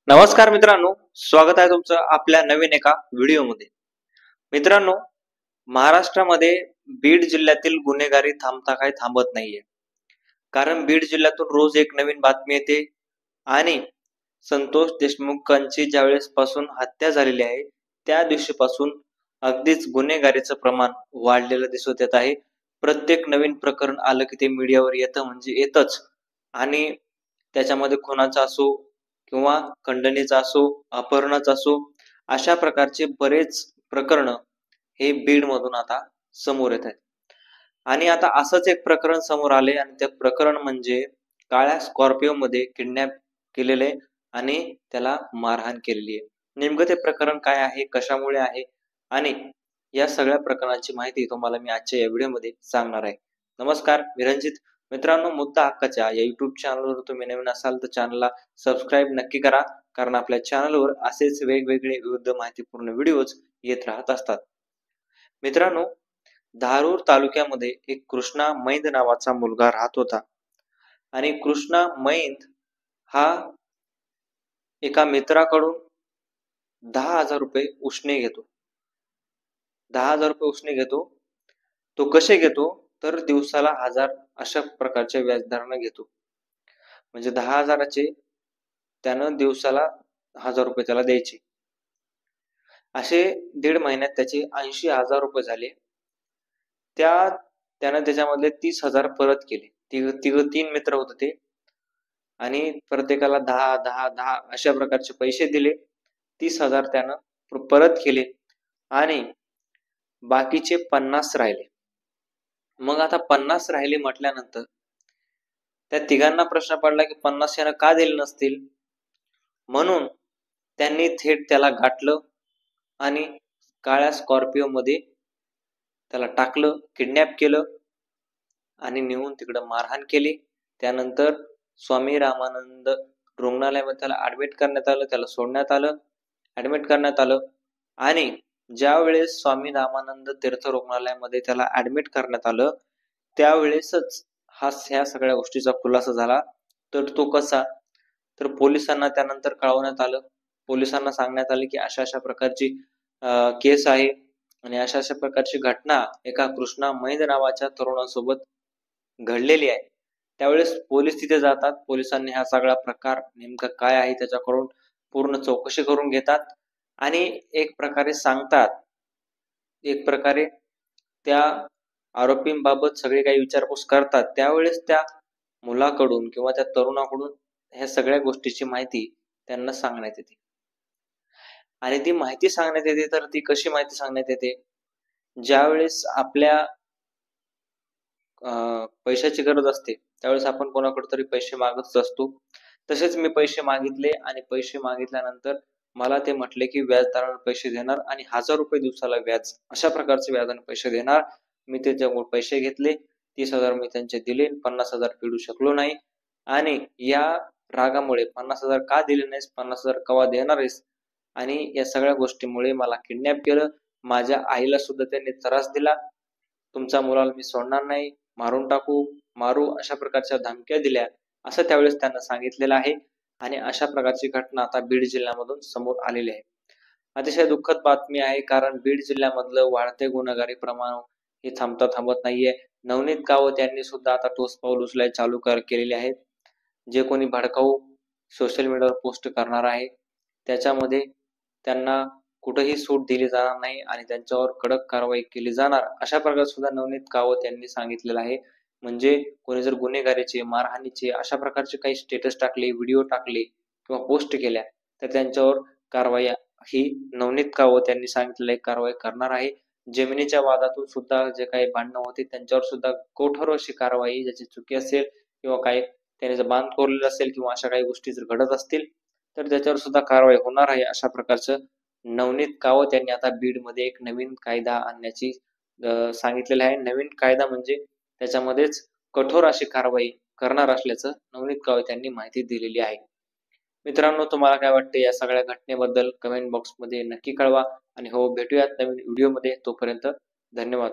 नमस्कार मित्रांनो, स्वागत आहे तुमचं आपल्या नवीन एका व्हिडिओमध्ये। मित्रांनो, महाराष्ट्रामध्ये बीड जिल्ह्यातील गुन्हेगारी थांबत नाहीये। कारण बीड जिल्ह्यातून रोज एक नवीन बातमी येते आणि संतोष देशमुखांची ज्यावेळेस पासून हत्या झालेली आहे त्या दिवशीपासून अगदीच गुन्हेगारीचं प्रमाण वाढलेलं दिसत येत आहे। प्रत्येक नवीन प्रकरण आलं की ते मीडियावर येतं म्हणजे येतच आणि त्याच्यामध्ये खुनाचा असो किंवा खंडणीचा असो, अपहरणाचा असो, अशा प्रकारचे बरेच प्रकरण हे बीड मधून आता समोर येत आहेत। आणि आता असंच एक प्रकरण समोर आले आणि ते प्रकरण म्हणजे काळ्या स्कॉर्पिओ मध्ये किडनॅप केलेले आणि त्याला मारहाण केलेली आहे। नेमकं ते प्रकरण काय आहे, कशामुळे आहे आणि या सगळ्या प्रकरणाची माहिती तुम्हाला मी आजच्या या व्हिडिओमध्ये सांगणार आहे। नमस्कार, मी रणजित। मित्रांनो, मुद्दा हक्काच्या या युट्यूब चॅनलवर तुम्ही नवीन असाल तर चॅनलला सबस्क्राईब नक्की करा, कारण आपल्या चॅनलवर असेच वेगवेगळे विविध माहितीपूर्ण व्हिडिओज येत राहत असतात। मित्रांनो, धारूर तालुक्यामध्ये एक कृष्णा मैंद नावाचा मुलगा राहत होता आणि कृष्णा मैंद हा एका मित्राकडून 10,000 रुपये उसने घेतो। 10,000 रुपये उसने घेतो। तो कसे घेतो तर दिवसाला 1000 अशा प्रकारच्या व्याजदराने घेतो। म्हणजे 10,000चे त्यानं दिवसाला 1000 रुपये त्याला द्यायचे। असे 1.5 महिन्यात त्याचे 80,000 रुपये झाले। त्यानं त्याच्यामधले 30,000 परत केले। तीन मित्र होते ते आणि प्रत्येकाला 10 10 10 अशा प्रकारचे पैसे दिले। 30,000 त्यानं परत केले आणि बाकीचे 50 राहिले। मग आता 50 राहिले म्हटल्यानंतर त्या तिघांना प्रश्न पडला की 50 यानं का दिले नसतील, म्हणून त्यांनी थेट त्याला गाठलं आणि काळ्या स्कॉर्पिओ मध्ये त्याला टाकलं, किडनॅप केलं आणि नेऊन तिकडे मारहाण केली। त्यानंतर स्वामी रामानंद रुग्णालयामध्ये त्याला ऍडमिट करण्यात आलं, त्याला सोडण्यात आलं, ऍडमिट करण्यात आलं आणि ज्या वेळेस स्वामी रामानंद तीर्थ रुग्णालयामध्ये त्याला ऍडमिट करण्यात आलं त्यावेळेसच ह्या सगळ्या गोष्टीचा खुलासा झाला। तर तो कसा, तर पोलिसांना त्यानंतर कळवण्यात आलं। पोलिसांना सांगण्यात आले की अशा अशा प्रकारची केस आहे आणि अशा अशा प्रकारची घटना एका कृष्णा मैंद नावाच्या तरुणासोबत घडलेली आहे। त्यावेळेस पोलीस तिथे जातात। पोलिसांनी हा सगळा प्रकार नेमका काय आहे त्याच्याकडून पूर्ण चौकशी करून घेतात आणि एक प्रकारे सांगतात, एक प्रकारे त्या आरोपींबाबत सगळे काही विचारपूस करतात। त्यावेळेस त्या मुलाकडून किंवा त्या तरुणाकडून ह्या सगळ्या गोष्टीची माहिती त्यांना सांगण्यात येते। आणि ती माहिती सांगण्यात येते तर ती कशी माहिती सांगण्यात येते, ज्यावेळेस आपल्या पैशाची गरज असते त्यावेळेस आपण कोणाकडे तरी पैसे मागतच असतो। तसेच मी पैसे मागितले आणि पैसे मागितल्यानंतर मला ते म्हटले की व्याजदराने पैसे देणार आणि 1000 रुपये दिवसाला व्याज, अशा प्रकारचे व्याजाने पैसे देणार। मी त्याच्याकडून पैसे घेतले, 30,000 मी त्यांचे दिले, 50,000 फेडू शकलो नाही आणि या रागामुळे 50,000 का दिले नाहीस, 50,000 केव्हा देणार आहेस, आणि या सगळ्या गोष्टीमुळे मला किडनॅप केलं। माझ्या आईला सुद्धा त्यांनी त्रास दिला, तुमच्या मुलाला मी सोडणार नाही, मारून टाकू, मारू, अशा प्रकारच्या धमक्या दिल्या, असं त्यावेळेस त्यांना सांगितलेलं आहे। आणि अशा प्रकारची घटना आता बीड जिल्ह्यामधून समोर आलेली आहे। अतिशय दुःखद बातमी आहे, कारण बीड जिल्ह्यामधलं वाढते गुन्हेगारी प्रमाण हे थांबत नाहीये। नवनीत कावत यांनी सुद्धा आता ठोस पाऊल उचलायला चालू केलेले आहेत। जे कोणी भडकाऊ सोशल मीडियावर पोस्ट करणार आहे त्याच्यामध्ये त्यांना कुठेही सूट दिली जाणार नाही आणि त्यांच्यावर कडक कारवाई केली जाणार, अशा प्रकारे सुद्धा नवनीत कावत यांनी सांगितलेलं आहे। म्हणजे कोणी जर गुन्हेगारीचे, मारहाणीचे अशा प्रकारचे काही स्टेटस टाकले, व्हिडिओ टाकले किंवा पोस्ट केल्या तर त्यांच्यावर कारवाई ही नवनीत कावत यांनी सांगितलेली कारवाई करणार आहे। जमिनीच्या वादातून सुद्धा जे काही भांडणं होते त्यांच्यावर सुद्धा कठोर अशी कारवाई, ज्याची चुकी असेल किंवा काही त्याने जर बांध कोरलेलं असेल किंवा अशा काही गोष्टी जर घडत असतील तर त्याच्यावर सुद्धा कारवाई होणार आहे, अशा प्रकारचं नवनीत कावत यांनी आता बीड मध्ये एक नवीन कायदा आणण्याची सांगितलेलं आहे। नवीन कायदा म्हणजे त्याच्यामध्येच कठोर अशी कारवाई करणार असल्याचं नवनीत कावत यांनी माहिती दिलेली आहे। मित्रांनो, तुम्हाला काय वाटते या सगळ्या घटनेबद्दल कमेंट बॉक्स मध्ये नक्की कळवा आणि हो, भेटूयात नवीन व्हिडिओ मध्ये। तोपर्यंत धन्यवाद।